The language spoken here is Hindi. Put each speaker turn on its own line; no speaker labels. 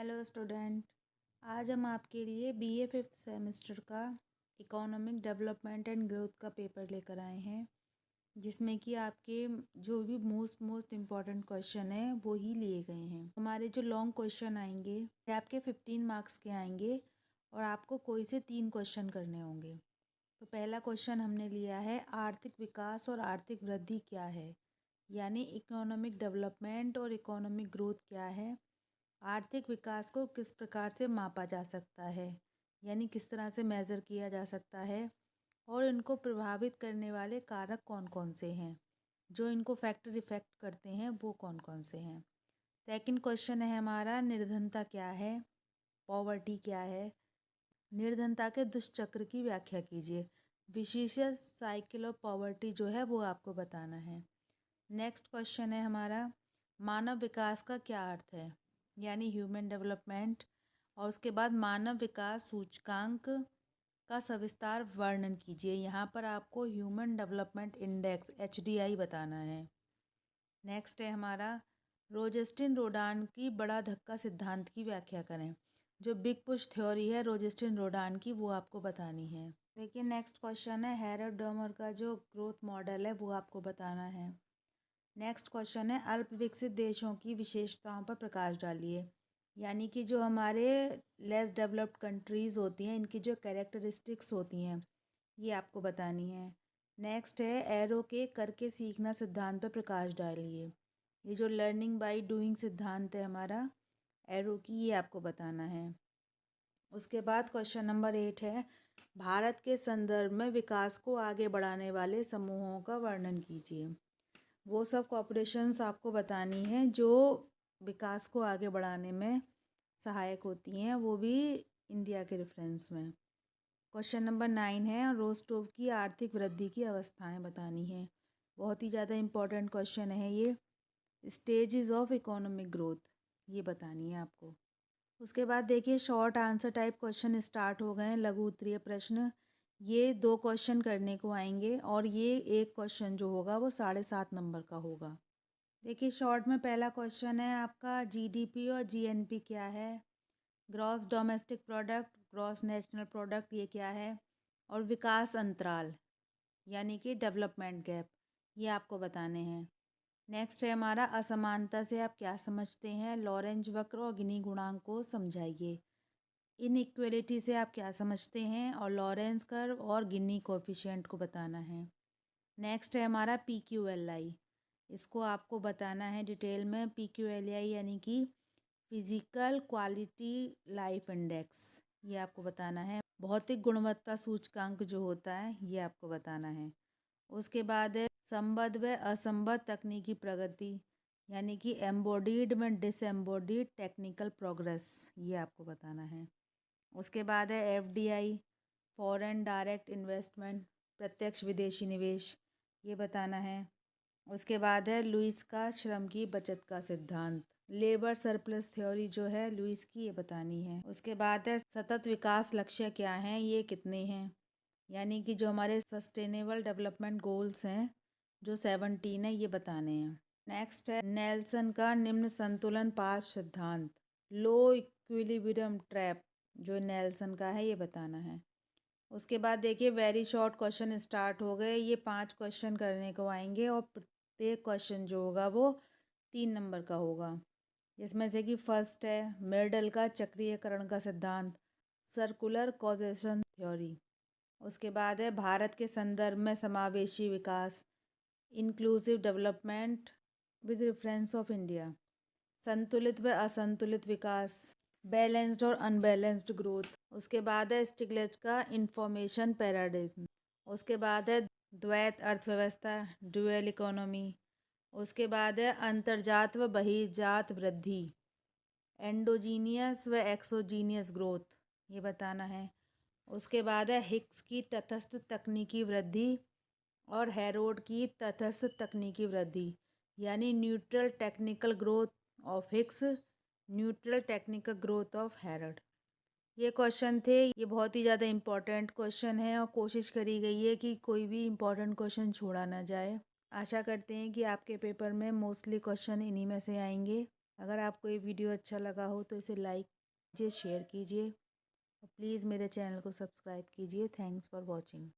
हेलो स्टूडेंट, आज हम आपके लिए बीए फिफ्थ सेमेस्टर का इकोनॉमिक डेवलपमेंट एंड ग्रोथ का पेपर लेकर आए हैं, जिसमें कि आपके जो भी मोस्ट इम्पॉर्टेंट क्वेश्चन है वो ही लिए गए हैं। हमारे जो लॉन्ग क्वेश्चन आएंगे ये आपके 15 मार्क्स के आएंगे और आपको कोई से 3 क्वेश्चन करने होंगे। तो पहला क्वेश्चन हमने लिया है, आर्थिक विकास और आर्थिक वृद्धि क्या है, यानी इकोनॉमिक डेवलपमेंट और इकोनॉमिक ग्रोथ क्या है। आर्थिक विकास को किस प्रकार से मापा जा सकता है, यानी किस तरह से मेज़र किया जा सकता है, और इनको प्रभावित करने वाले कारक कौन कौन से हैं, जो इनको फैक्टर इफेक्ट करते हैं वो कौन कौन से हैं। सेकंड क्वेश्चन है हमारा, निर्धनता क्या है, पॉवर्टी क्या है, निर्धनता के दुष्चक्र की व्याख्या कीजिए। विशेषत साइकिल ऑफ पॉवर्टी जो है वो आपको बताना है। नेक्स्ट क्वेश्चन है हमारा, मानव विकास का क्या अर्थ है, यानी ह्यूमन डेवलपमेंट, और उसके बाद मानव विकास सूचकांक का सविस्तार वर्णन कीजिए। यहाँ पर आपको ह्यूमन डेवलपमेंट इंडेक्स HDI बताना है। नेक्स्ट है हमारा, रोजेस्टिन रोडान की बड़ा धक्का सिद्धांत की व्याख्या करें। जो बिग पुश थ्योरी है रोजेस्टिन रोडान की वो आपको बतानी है। देखिए नेक्स्ट क्वेश्चन है, हैरोल्ड डर्मर का जो ग्रोथ मॉडल है वो आपको बताना है। नेक्स्ट क्वेश्चन है, अल्प विकसित देशों की विशेषताओं पर प्रकाश डालिए, यानी कि जो हमारे लेस डेवलप्ड कंट्रीज़ होती हैं इनकी जो कैरेक्टरिस्टिक्स होती हैं ये आपको बतानी है। नेक्स्ट है, एरो के करके सीखना सिद्धांत पर प्रकाश डालिए। ये जो लर्निंग बाय डूइंग सिद्धांत है हमारा एरो की, ये आपको बताना है। उसके बाद क्वेश्चन नंबर 8 है, भारत के संदर्भ में विकास को आगे बढ़ाने वाले समूहों का वर्णन कीजिए। वो सब कॉपरेशंस आपको बतानी है जो विकास को आगे बढ़ाने में सहायक होती हैं, वो भी इंडिया के रेफरेंस में। क्वेश्चन नंबर 9 है, रोस्टोव की आर्थिक वृद्धि की अवस्थाएं बतानी है। बहुत ही ज़्यादा इम्पोर्टेंट क्वेश्चन है ये। स्टेजेस ऑफ इकोनॉमिक ग्रोथ ये बतानी है आपको। उसके बाद देखिए short answer type question start हो गए हैं, लघु उत्तरीय प्रश्न। ये 2 क्वेश्चन करने को आएंगे और ये एक क्वेश्चन जो होगा वो 7.5 नंबर का होगा। देखिए शॉर्ट में पहला क्वेश्चन है आपका, GDP और GNP क्या है, gross domestic product, gross national product ये क्या है, और विकास अंतराल यानी कि डेवलपमेंट गैप ये आपको बताने हैं। नेक्स्ट है हमारा, असमानता से आप क्या समझते हैं, लॉरेंज वक्र और गिनी गुणांक को समझाइए। इनइक्वलिटी से आप क्या समझते हैं, और लॉरेंस कर्व और गिनी कोफिशिएंट को बताना है। नेक्स्ट है हमारा PQLI, इसको आपको बताना है डिटेल में। PQLI यानी कि फिजिकल क्वालिटी लाइफ इंडेक्स, ये आपको बताना है। भौतिक गुणवत्ता सूचकांक जो होता है ये आपको बताना है। उसके बाद है संबद्ध व असंबद्ध तकनीकी प्रगति, यानी कि एम्बॉडीड में डिसएम्बॉडीड टेक्निकल प्रोग्रेस, ये आपको बताना है। उसके बाद है FDI, फॉरेन डायरेक्ट इन्वेस्टमेंट, प्रत्यक्ष विदेशी निवेश, ये बताना है। उसके बाद है लुइस का श्रम की बचत का सिद्धांत, लेबर सरप्लस थ्योरी जो है लुइस की, ये बतानी है। उसके बाद है सतत विकास लक्ष्य क्या हैं, ये कितने हैं, यानी कि जो हमारे सस्टेनेबल डेवलपमेंट गोल्स हैं जो 17 है ये बताने हैं। नेक्स्ट है नेल्सन का निम्न संतुलन पाश सिद्धांत, लो इक्विलिब्रियम ट्रैप जो नेल्सन का है ये बताना है। उसके बाद देखिए वेरी शॉर्ट क्वेश्चन स्टार्ट हो गए, ये 5 क्वेश्चन करने को आएंगे और प्रत्येक क्वेश्चन जो होगा वो 3 नंबर का होगा। जिसमें से कि फर्स्ट है मेर्डल का चक्रीयकरण का सिद्धांत, सर्कुलर कॉजेशन थ्योरी। उसके बाद है भारत के संदर्भ में समावेशी विकास, inclusive development with reference of India, संतुलित व असंतुलित विकास, बैलेंस्ड और अनबैलेंस्ड ग्रोथ। उसके बाद है स्टिग्लिट्ज का इंफॉर्मेशन पैराडिज्म। उसके बाद है द्वैत अर्थव्यवस्था, ड्यूअल इकोनॉमी। उसके बाद है अंतर्जात व बहिर्जात वृद्धि, एंडोजीनियस व एक्सोजीनियस ग्रोथ, ये बताना है। उसके बाद है हिक्स की तटस्थ तकनीकी वृद्धि और हैरोड की तटस्थ तकनीकी वृद्धि, यानी neutral technical growth of Hicks, neutral technical growth of Herod. ये क्वेश्चन थे, ये बहुत ही ज़्यादा इम्पॉर्टेंट क्वेश्चन है और कोशिश करी गई है कि कोई भी इम्पॉर्टेंट क्वेश्चन छोड़ा ना जाए। आशा करते हैं कि आपके पेपर में मोस्टली क्वेश्चन इन्हीं में से आएंगे। अगर आपको ये वीडियो अच्छा लगा हो तो इसे लाइक कीजिए, शेयर कीजिए और प्लीज़ मेरे चैनल को सब्सक्राइब कीजिए। Thanks for watching.